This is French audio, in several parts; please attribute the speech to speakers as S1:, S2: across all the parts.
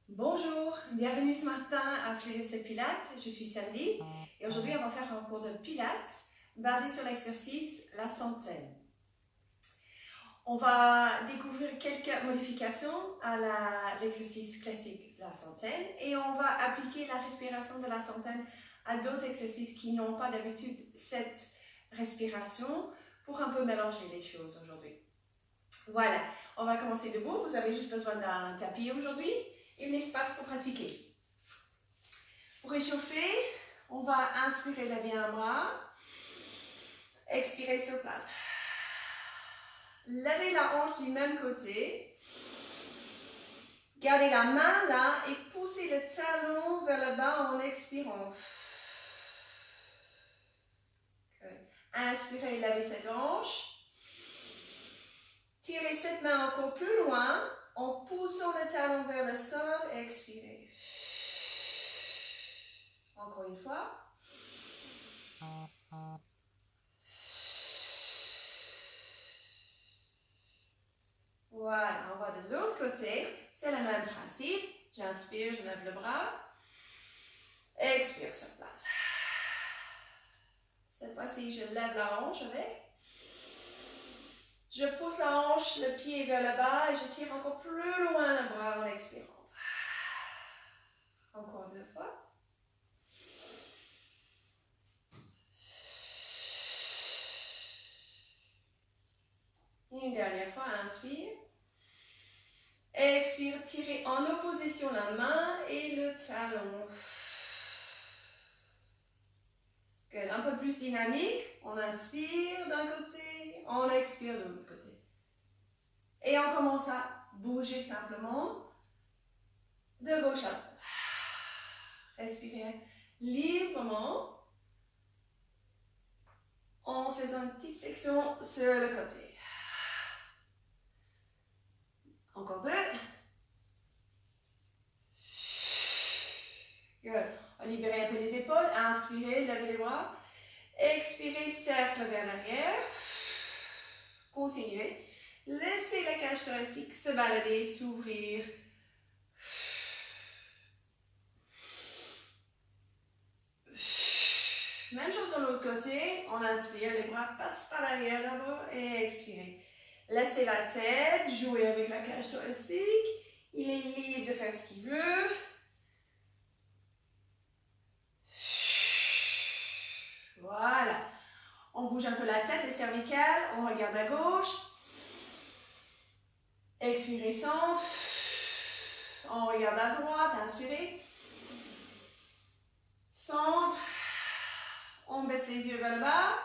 S1: Bonjour, bienvenue ce matin à CEC Pilates, je suis Sandy et aujourd'hui on va faire un cours de Pilates basé sur l'exercice la centaine. On va découvrir quelques modifications à l'exercice classique la centaine et on va appliquer la respiration de la centaine à d'autres exercices qui n'ont pas d'habitude cette respiration pour un peu mélanger les choses aujourd'hui. Voilà, on va commencer debout, vous avez juste besoin d'un tapis aujourd'hui et un espace pour pratiquer. Pour réchauffer, on va inspirer lever un bras, expirer sur place. Levez la hanche du même côté, gardez la main là et poussez le talon vers le bas en expirant. Inspirez, levez cette hanche. Tirez cette main encore plus loin en poussant le talon vers le sol et expirez. Encore une fois. Voilà, on va de l'autre côté. C'est le même principe. J'inspire, je lève le bras. Expire sur place. Cette fois-ci, je lève la hanche avec. Je pousse la hanche, le pied vers le bas et je tire encore plus loin le bras en expirant. Encore deux fois. Une dernière fois, inspire. Expire, tirez en opposition la main et le talon. Good. Un peu plus dynamique. On inspire d'un côté, on expire de l'autre côté. Et on commence à bouger simplement de gauche à droite. Respirez librement en faisant une petite flexion sur le côté. Encore deux. Good. On libère un peu les épaules. Inspirez, levez les bras. Expirez, cercle vers l'arrière. Continuez. Laissez la cage thoracique se balader, s'ouvrir. Même chose de l'autre côté. On inspire, les bras passent par l'arrière d'abord et expirez. Laissez la tête jouer avec la cage thoracique. Il est libre de faire ce qu'il veut. Voilà. On bouge un peu la tête, les cervicales. On regarde à gauche. Expirez, centre. On regarde à droite. Inspirez. Centre. On baisse les yeux vers le bas.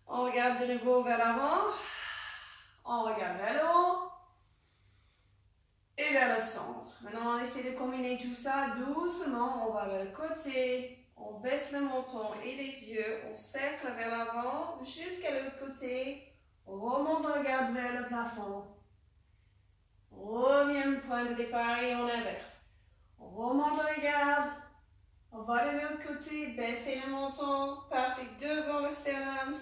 S1: On regarde de nouveau vers l'avant. On regarde vers le haut. Et vers le centre. Maintenant, on essaie de combiner tout ça doucement. On va vers le côté. On baisse le menton et les yeux. On cercle vers l'avant jusqu'à l'autre côté. On remonte le regard vers le plafond. On revient au point de départ et on inverse. On remonte le regard. On va de l'autre côté. Baisser le menton. Passer devant le sternum.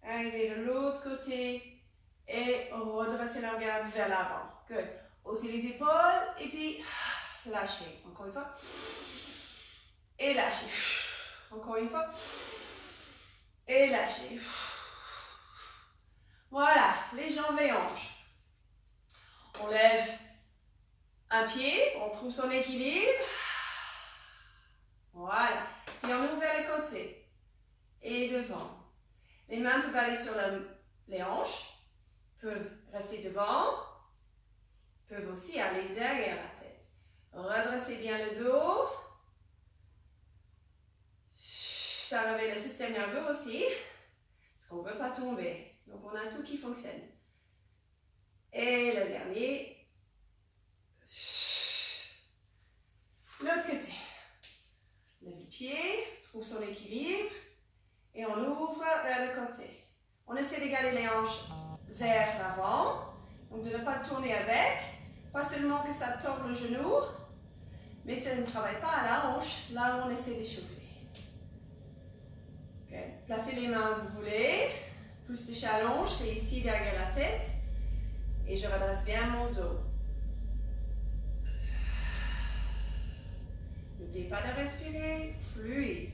S1: Arriver de l'autre côté. Et redresser le regard vers l'avant. Good. Haussez les épaules et puis lâchez. Encore une fois. Et lâchez. Encore une fois. Et lâchez. Voilà, les jambes et hanches. On lève un pied, on trouve son équilibre. Voilà. Puis on ouvre vers le côté. Et devant. Les mains peuvent aller sur les hanches, peuvent rester devant, peuvent aussi aller derrière la tête. Redressez bien le dos. Ça réveille le système nerveux aussi, parce qu'on ne veut pas tomber. Donc on a tout qui fonctionne. Et le dernier. L'autre côté. Lève le pied, trouve son équilibre. Et on ouvre vers le côté. On essaie de garder les hanches vers l'avant. Donc de ne pas tourner avec. Pas seulement que ça tord le genou. Mais ça ne travaille pas à la hanche. Là, on essaie d'échauffer. Okay. Placez les mains où vous voulez. Plus de challenge, c'est ici derrière la tête. Et je redresse bien mon dos. N'oubliez pas de respirer, fluide.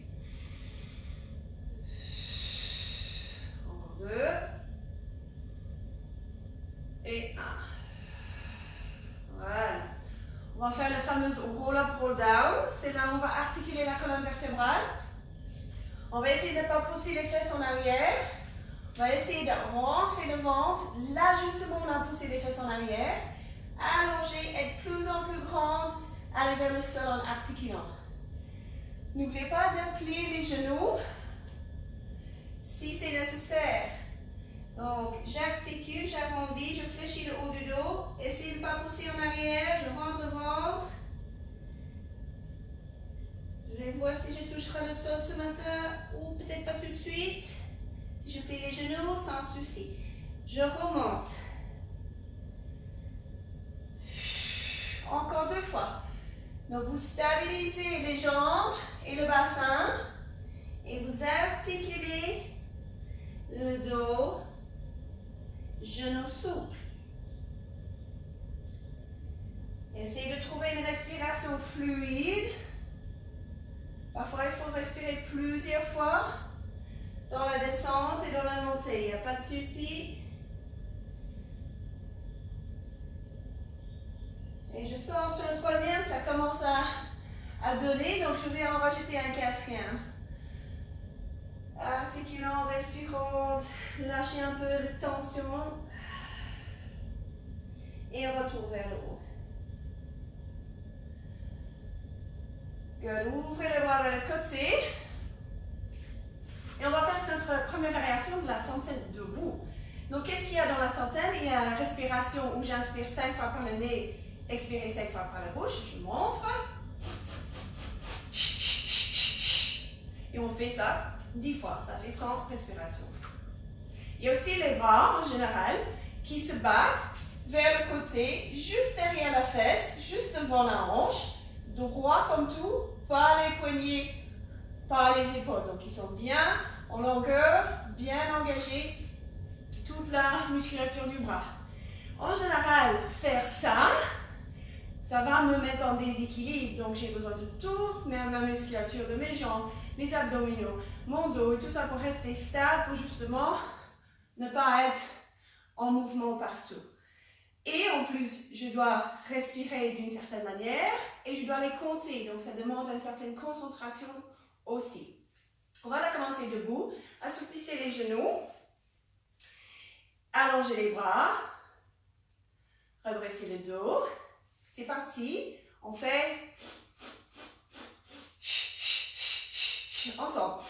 S1: Encore 2. Et 1. Voilà. On va faire la fameuse roll-up, roll-down. C'est là où on va articuler la colonne vertébrale. On va essayer de ne pas pousser les fesses en arrière. On va essayer de rentrer le ventre. Là, justement, on a poussé les fesses en arrière. Allonger, être plus en plus grande. Aller vers le sol en articulant. N'oubliez pas de plier les genoux si c'est nécessaire. Donc, j'articule, j'arrondis, je fléchis le haut du dos. Essayez de ne pas pousser en arrière. Je rentre le ventre. Je vais voir si je toucherai le sol ce matin ou peut-être pas tout de suite. Si je plie les genoux, sans souci. Je remonte. Encore 2 fois. Donc, vous stabilisez les jambes et le bassin. Et vous articulez le dos. Genoux souples. Essayez de trouver une respiration fluide. Parfois, il faut respirer plusieurs fois dans la descente et dans la montée. Il n'y a pas de souci. Et je sens sur le 3e, ça commence à donner, donc je vais en rajouter un 4e. Articulant, respirant, lâchez un peu de tension. Et retour vers le haut. Good. Ouvrez les bras vers le côté. Et on va faire notre première variation de la centaine debout. Donc, qu'est-ce qu'il y a dans la centaine? Il y a une respiration où j'inspire 5 fois par le nez, expirez 5 fois par la bouche. Je montre. Et on fait ça 10 fois. Ça fait 100 respirations. Il y a aussi les bras, en général, qui se battent vers le côté, juste derrière la fesse, juste devant la hanche, droit comme tout, pas les poignets, pas les épaules. Donc, ils sont bien en longueur, bien engagés, toute la musculature du bras. En général, faire ça, ça va me mettre en déséquilibre. Donc, j'ai besoin de toute ma musculature de mes jambes, mes abdominaux, mon dos et tout ça pour rester stable, pour justement ne pas être en mouvement partout. Et en plus, je dois respirer d'une certaine manière et je dois les compter. Donc, ça demande une certaine concentration aussi. On va commencer debout. Assouplissez les genoux. Allongez les bras. Redressez le dos. C'est parti. On fait ensemble.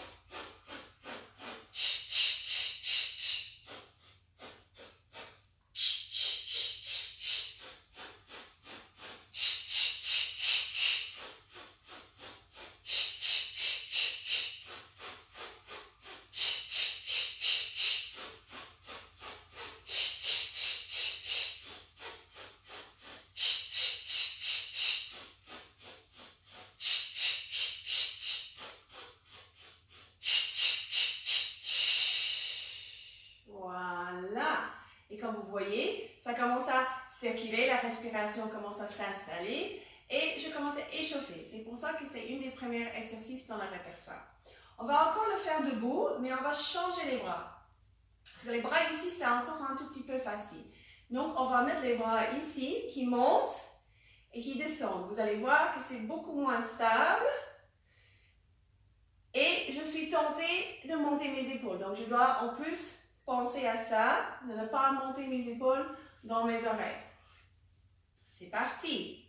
S1: Et comme vous voyez, ça commence à circuler, la respiration commence à s'installer et je commence à échauffer. C'est pour ça que c'est une des premiers exercices dans le répertoire. On va encore le faire debout, mais on va changer les bras. Parce que les bras ici, c'est encore un tout petit peu facile. Donc, on va mettre les bras ici qui montent et qui descendent. Vous allez voir que c'est beaucoup moins stable. Et je suis tentée de monter mes épaules. Donc, je dois en plus penser à ça, de ne pas monter mes épaules dans mes oreilles. C'est parti.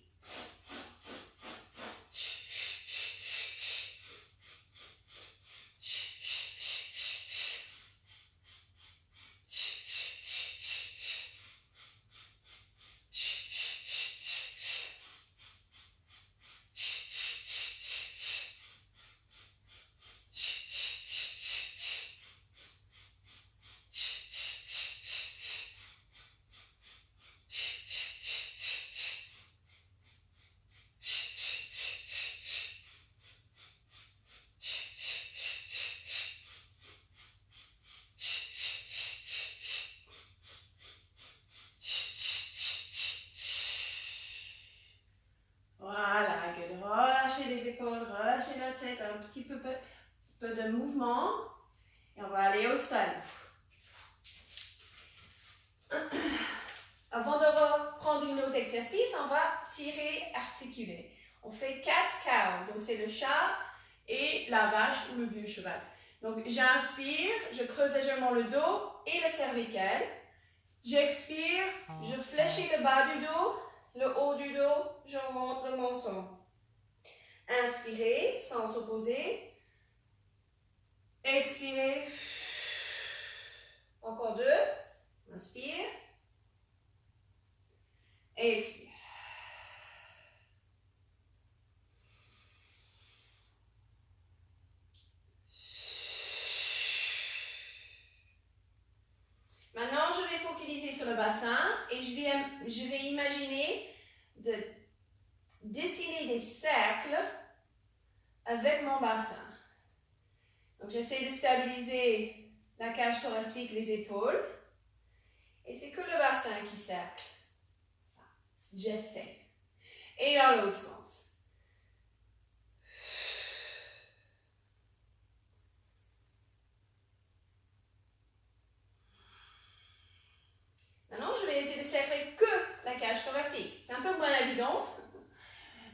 S1: tête, un petit peu de mouvement. Et on va aller au sol. Avant de reprendre une autre exercice, on va tirer, articuler. On fait 4 cows. Donc c'est le chat et la vache ou le vieux cheval. Donc j'inspire, je creuse légèrement le dos et le cervical. J'expire, je fléchis le bas du dos, le haut du dos, je remonte le menton. Inspirez sans s'opposer. Expirez. Encore 2. Inspire. Et expire. Maintenant, je vais focaliser sur le bassin et je vais imaginer de dessiner des cercles avec mon bassin. Donc, j'essaie de stabiliser la cage thoracique, les épaules. Et c'est que le bassin qui cercle. Enfin, j'essaie. Et dans l'autre sens. Maintenant, je vais essayer de cercler que la cage thoracique. C'est un peu moins évident.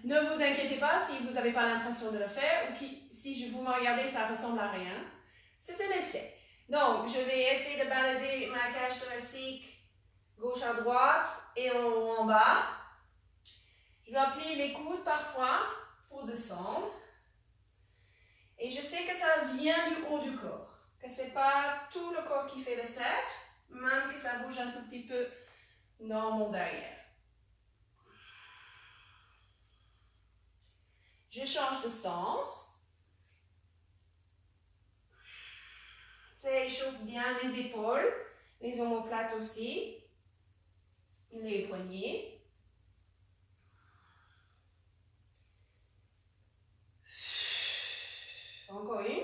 S1: Ne vous inquiétez pas si vous n'avez pas l'impression de le faire ou si vous me regardez, ça ressemble à rien. C'est un essai. Donc, je vais essayer de balader ma cage thoracique gauche à droite et en haut en bas. Je dois plier les coudes parfois pour descendre. Et je sais que ça vient du haut du corps. Que ce n'est pas tout le corps qui fait le cercle, même que ça bouge un tout petit peu dans mon derrière. Je change de sens. Ça échauffe bien les épaules, les omoplates aussi, les poignets. Encore une.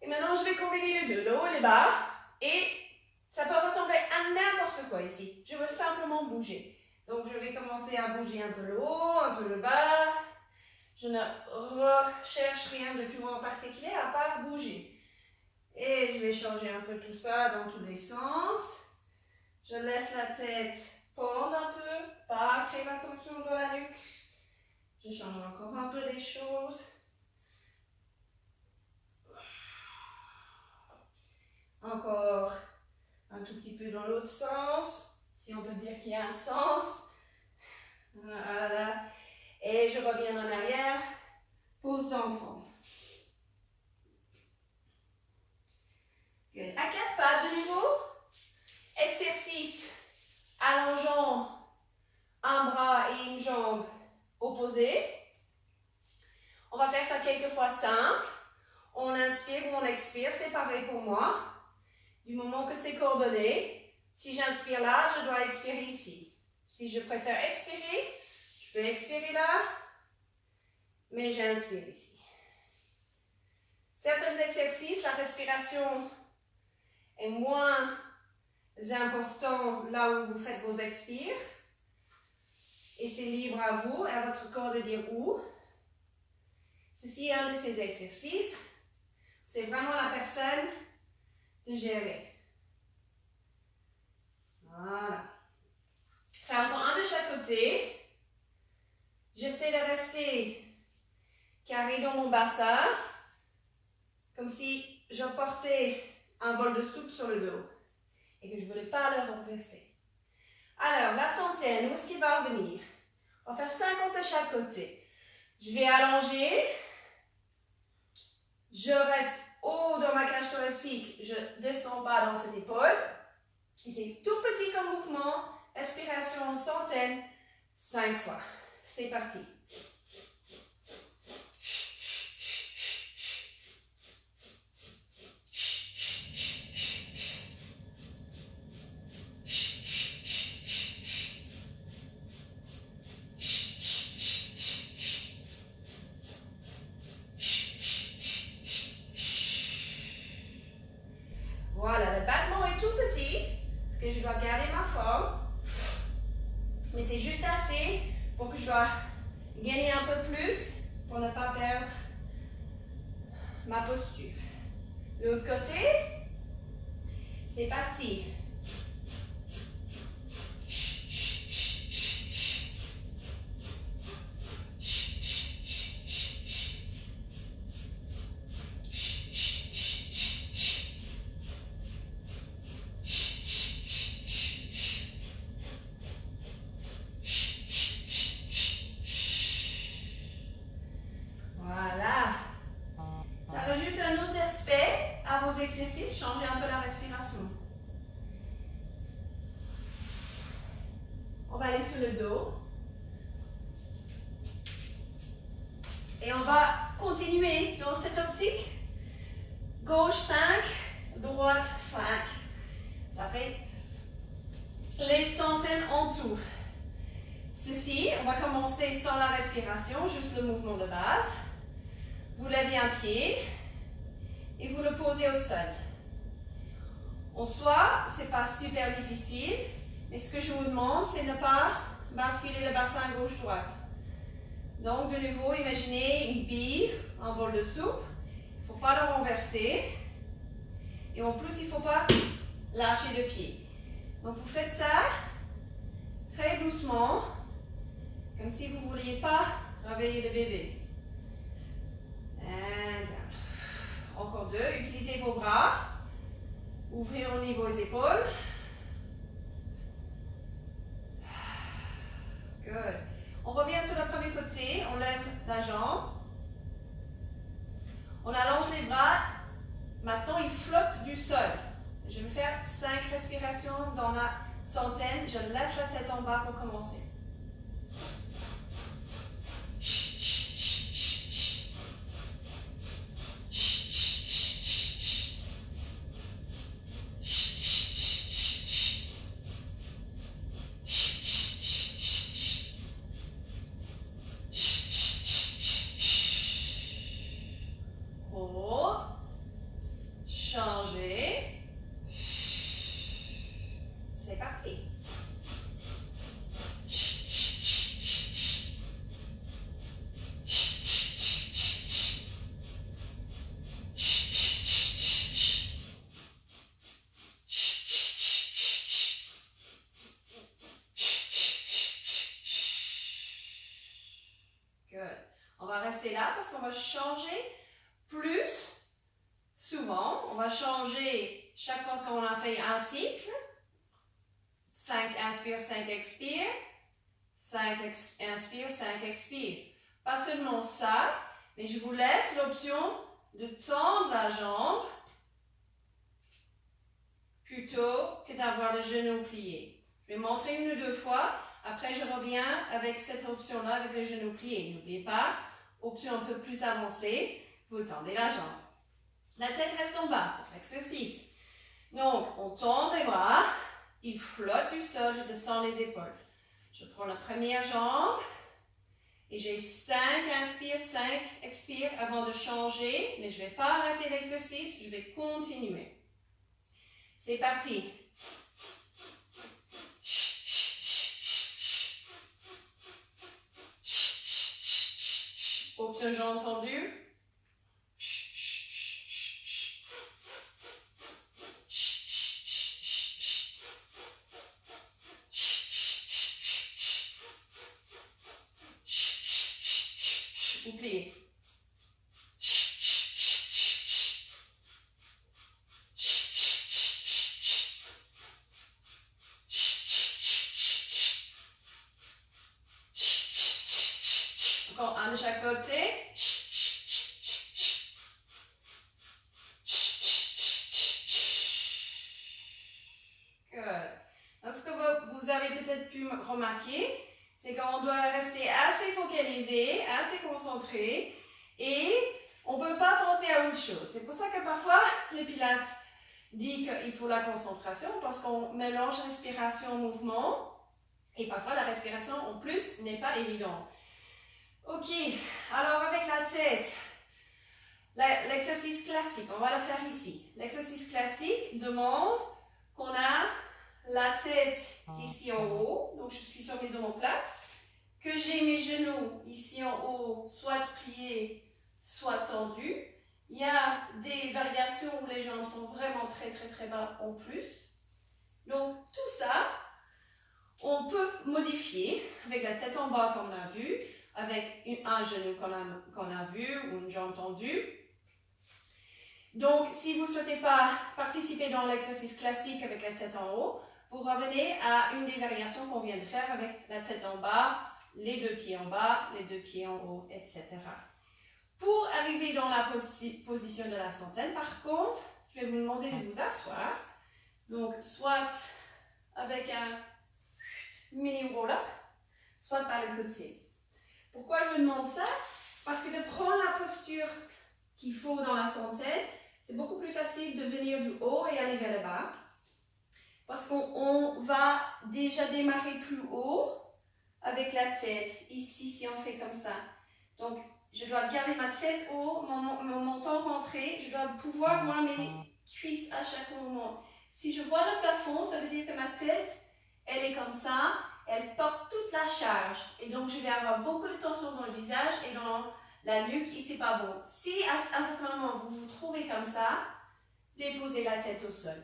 S1: Et maintenant, je vais combiner les deux, le haut et le bas. Et ça peut ressembler à n'importe quoi ici. Je veux simplement bouger. Donc, je vais commencer à bouger un peu le haut, un peu le bas. Je ne recherche rien de tout en particulier à part bouger. Et je vais changer un peu tout ça dans tous les sens. Je laisse la tête pendre un peu, pas créer la tension dans la nuque. Je change encore un peu les choses. Encore un tout petit peu dans l'autre sens, si on peut dire qu'il y a un sens. Voilà. Et je reviens en arrière. Pose d'enfant. Good. À 4 pas de nouveau. Exercice allongeant un bras et une jambe opposée. On va faire ça quelques fois simple. On inspire ou on expire, c'est pareil pour moi. Du moment que c'est coordonné, si j'inspire là, je dois expirer ici. Si je préfère expirer, je peux expirer là, mais j'inspire ici. Certains exercices, la respiration est moins importante là où vous faites vos expires. Et c'est libre à vous et à votre corps de dire où. Ceci est un de ces exercices. C'est vraiment la personne de gérer. Voilà. Faire encore un de chaque côté. J'essaie de rester carré dans mon bassin, comme si je portais un bol de soupe sur le dos et que je ne voulais pas le renverser. Alors, la centaine, où est-ce qu'il va revenir? On va faire 50 de chaque côté. Je vais allonger. Je reste haut dans ma cage thoracique. Je ne descends pas dans cette épaule. Et c'est tout petit comme mouvement. Respiration centaine, 5 fois. C'est parti. Voilà, le battement est tout petit, parce que je dois garder ma forme. Mais c'est juste assez pour que je dois gagner un peu plus. perdre ma posture. L'autre côté, c'est parti. Voilà. Ça rajoute un autre aspect à vos exercices, changez un peu la respiration. On va aller sur le dos. Et on va continuer dans cette optique. Gauche 5, droite 5. Ça fait les centaines en tout. Ceci, on va commencer sans la respiration, juste le mouvement de base. Vous levez un pied et vous le posez au sol. En soi, ce n'est pas super difficile, mais ce que je vous demande, c'est de ne pas basculer le bassin gauche-droite. Donc, de nouveau, imaginez une bille, un bol de soupe. Il ne faut pas le renverser. Et en plus, il ne faut pas lâcher le pied. Donc, vous faites ça très doucement, comme si vous ne vouliez pas réveiller le bébé. Encore deux. Utilisez vos bras. Ouvrez au niveau des épaules. Good. On revient sur le premier côté. On lève la jambe. On allonge les bras. Maintenant, il flotte du sol. Je vais faire 5 respirations dans la centaine. Je laisse la tête en bas pour commencer. Rester là parce qu'on va changer plus souvent. On va changer chaque fois qu'on a fait un cycle. 5 inspire, 5 expire. 5 inspire, 5 expire. Pas seulement ça, mais je vous laisse l'option de tendre la jambe plutôt que d'avoir le genou plié. Je vais montrer une ou deux fois. Après, je reviens avec cette option-là, avec le genou plié. N'oubliez pas, option un peu plus avancée, vous tendez la jambe. La tête reste en bas pour l'exercice. Donc, on tend les bras, il flotte du sol, je descends les épaules. Je prends la première jambe et j'ai 5 inspire, 5 expire avant de changer, mais je ne vais pas arrêter l'exercice, je vais continuer. C'est parti. Option j'ai entendu. Vous pliez. Encore un de chaque côté. Good. Donc ce que vous avez peut-être pu remarquer, c'est qu'on doit rester assez focalisé, assez concentré et on ne peut pas penser à autre chose. C'est pour ça que parfois les pilates disent qu'il faut la concentration parce qu'on mélange respiration, mouvement et parfois la respiration en plus n'est pas évidente. Ok, alors avec la tête, l'exercice classique, on va le faire ici. L'exercice classique demande qu'on a la tête ici en haut, donc je suis sur mes omoplates, que j'ai mes genoux ici en haut, soit pliés, soit tendu. Il y a des variations où les jambes sont vraiment très très très bas en plus. Donc tout ça, on peut modifier avec la tête en bas comme on a vu, avec un genou qu'on a vu ou une jambe tendue. Donc si vous ne souhaitez pas participer dans l'exercice classique avec la tête en haut, vous revenez à une des variations qu'on vient de faire avec la tête en bas, les deux pieds en bas, les deux pieds en haut, etc. Pour arriver dans la position de la centaine, par contre, je vais vous demander de vous asseoir. Donc, soit avec un mini roll-up, soit par le côté. Pourquoi je vous demande ça? Parce que de prendre la posture qu'il faut dans la centaine, c'est beaucoup plus facile de venir du haut et aller vers le bas. Parce qu'on va déjà démarrer plus haut avec la tête. Ici, si on fait comme ça. Donc, je dois garder ma tête haut, mon menton rentré. Je dois pouvoir voir mes cuisses à chaque moment. Si je vois le plafond, ça veut dire que ma tête, elle est comme ça. Elle porte toute la charge. Et donc, je vais avoir beaucoup de tension dans le visage et dans la nuque. Et c'est pas bon. Si à un certain moment, vous vous trouvez comme ça, déposez la tête au sol.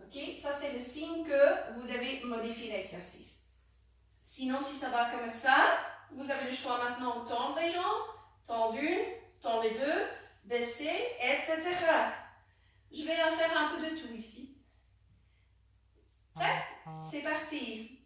S1: Ok? Ça, c'est le signe que vous devez modifier l'exercice. Sinon, si ça va comme ça, vous avez le choix maintenant de tendre les jambes, tendre une, tendre les deux, baisser, etc. Je vais en faire un peu de tout ici. Prêt? C'est parti.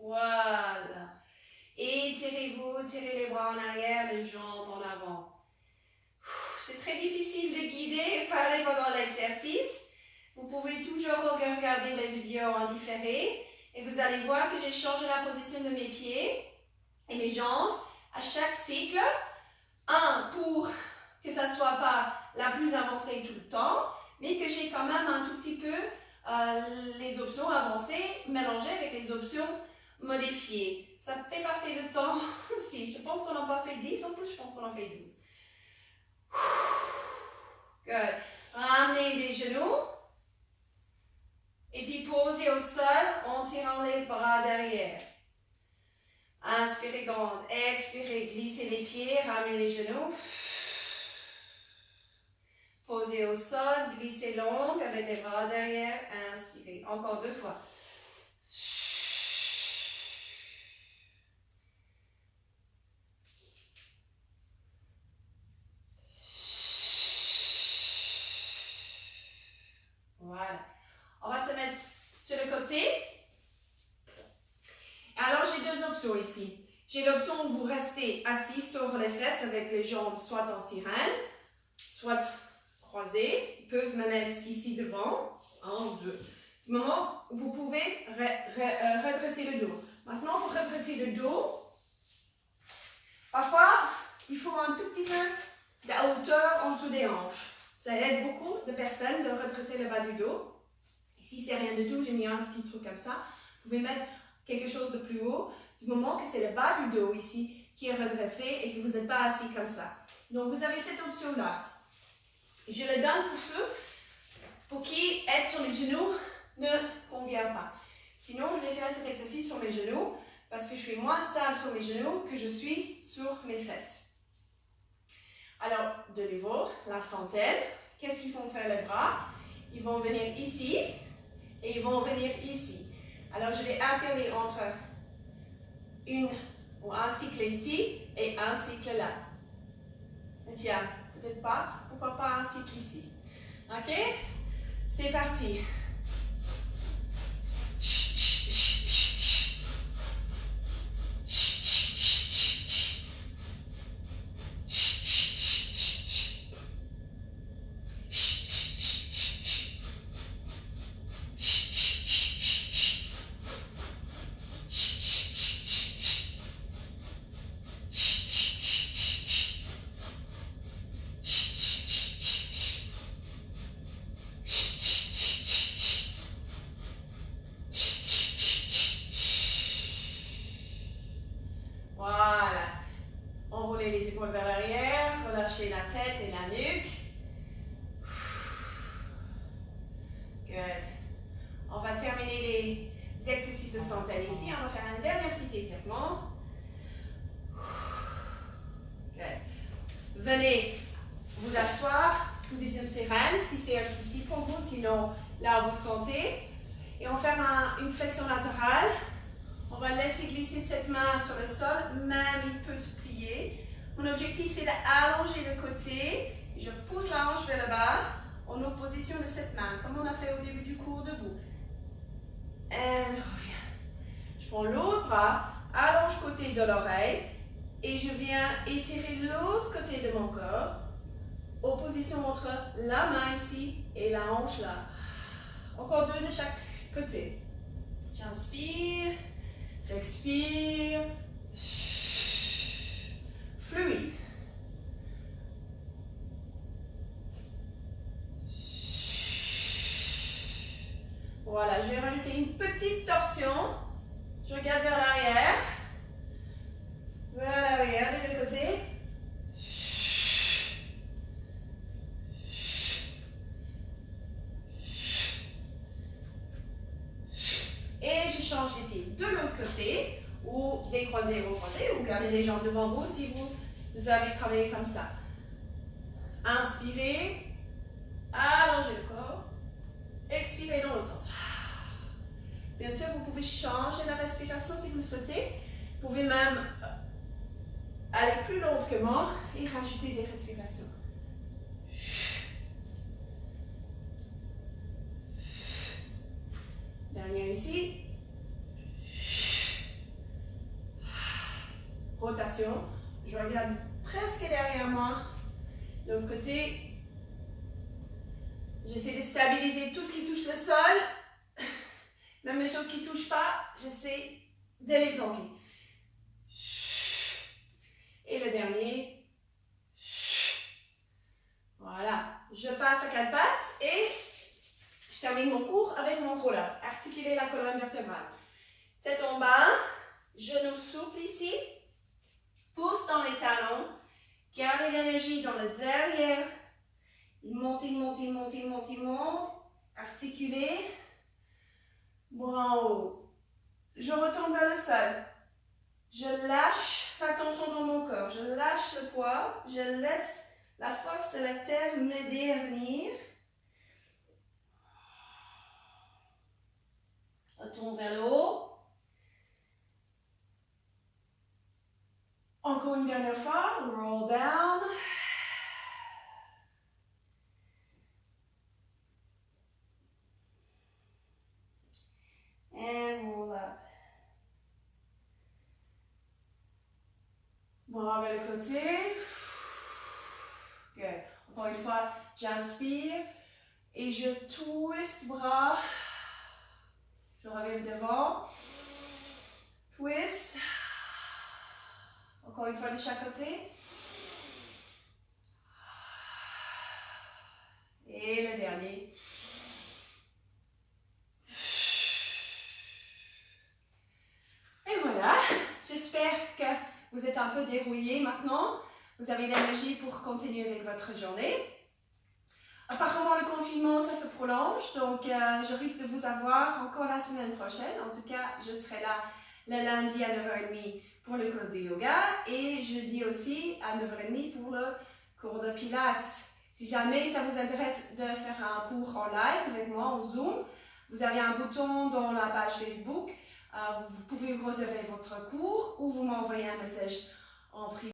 S1: Voilà. Étirez-vous, tirez les bras en arrière, les jambes en avant. C'est très difficile de guider et parler pendant l'exercice. Vous pouvez toujours regarder les vidéos en différé et vous allez voir que j'ai changé la position de mes pieds et mes jambes à chaque cycle. Un, pour que ça ne soit pas la plus avancée tout le temps, mais que j'ai quand même un tout petit peu les options avancées mélangées avec les options modifiées. Ça fait passer le temps aussi. Je pense qu'on n'a pas fait 10, en plus je pense qu'on en fait 12. Good. Ramenez les genoux. Et puis posez au sol en tirant les bras derrière. Inspirez grande, expirez, glissez les pieds, ramenez les genoux. Posez au sol, glissez longue avec les bras derrière, inspirez. Encore 2 fois. Voilà. On va se mettre sur le côté. Alors, j'ai 2 options ici. J'ai l'option où vous restez assis sur les fesses avec les jambes soit en sirène, soit croisées. Ils peuvent me mettre ici devant. 1 ou 2. Du moment où vous pouvez redresser le dos. Maintenant, pour redresser le dos, parfois, il faut un tout petit peu de hauteur en dessous des hanches. Ça aide beaucoup de personnes de redresser le bas du dos. Si c'est rien du tout, j'ai mis un petit truc comme ça. Vous pouvez mettre quelque chose de plus haut, du moment que c'est le bas du dos ici qui est redressé et que vous n'êtes pas assis comme ça. Donc vous avez cette option-là. Je le donne pour ceux pour qui être sur les genoux ne convient pas. Sinon, je vais faire cet exercice sur mes genoux parce que je suis moins stable sur mes genoux que je suis sur mes fesses. Alors, de nouveau, la centaine. Qu'est-ce qu'ils vont faire les bras? Ils vont venir ici et ils vont venir ici. Alors, je vais alterner entre un cycle ici et un cycle là. Tiens, peut-être pas. Pourquoi pas un cycle ici? Ok? C'est parti. relâcher la tête et la nuque. Good. On va terminer les exercices de santé ici. On va faire un dernier petit étirement. Good. Venez vous asseoir, position sereine, si c'est accessible pour vous, sinon là où vous sentez. Et on va faire une flexion latérale. On va laisser glisser cette main sur le sol, même il peut se plier. Mon objectif c'est d'allonger le côté. Je pousse la hanche vers le bas en opposition de cette main, comme on a fait au début du cours debout. Et reviens. Je prends l'autre bras, allonge côté de l'oreille et je viens étirer l'autre côté de mon corps. Opposition entre la main ici et la hanche là. Encore deux de chaque côté. J'inspire, j'expire. Fluide. Voilà, je vais rajouter une petite torsion. Je regarde vers l'arrière. Vers l'arrière, des deux côtés. Et je change les pieds de l'autre côté, ou décroiser, recroiser, ou gardez les jambes devant vous si vous avez travaillé comme ça. Inspirez, allongez le corps, expirez dans l'autre sens. Bien sûr, vous pouvez changer la respiration si vous le souhaitez. Vous pouvez même aller plus lentement et rajouter des respirations. Dernière ici. Rotation. Je regarde presque derrière moi. De l'autre côté. J'essaie de stabiliser tout ce qui touche le sol. Même les choses qui ne touchent pas, j'essaie de les bloquer. Et le dernier. Voilà. Je passe à quatre pattes et je termine mon cours avec mon roller. Articuler la colonne vertébrale. Tête en bas, genoux souples ici. Pouce dans les talons. Gardez l'énergie dans le derrière. Il monte, il monte, il monte, il monte, il monte. Articulez. Bras en haut. Je retourne vers le sol. Je lâche la tension dans mon corps. Je lâche le poids. Je laisse la force de la terre m'aider à venir. Retourne vers le haut. Encore une dernière fois. Roll down. And roll up. Bras vers le côté. Good. Encore une fois, j'inspire et je twist bras. Je reviens devant. Twist. Encore une fois de chaque côté. Et le dernier. Et voilà. J'espère que vous êtes un peu dérouillés maintenant. Vous avez l'énergie pour continuer avec votre journée. Apparemment, le confinement, ça se prolonge. Donc, je risque de vous avoir encore la semaine prochaine. En tout cas, je serai là le lundi à 9h30 pour le cours de yoga et jeudi aussi à 9h30 pour le cours de pilates. Si jamais ça vous intéresse de faire un cours en live avec moi en Zoom, vous avez un bouton dans la page Facebook. Vous pouvez réserver votre cours ou vous m'envoyez un message en privé.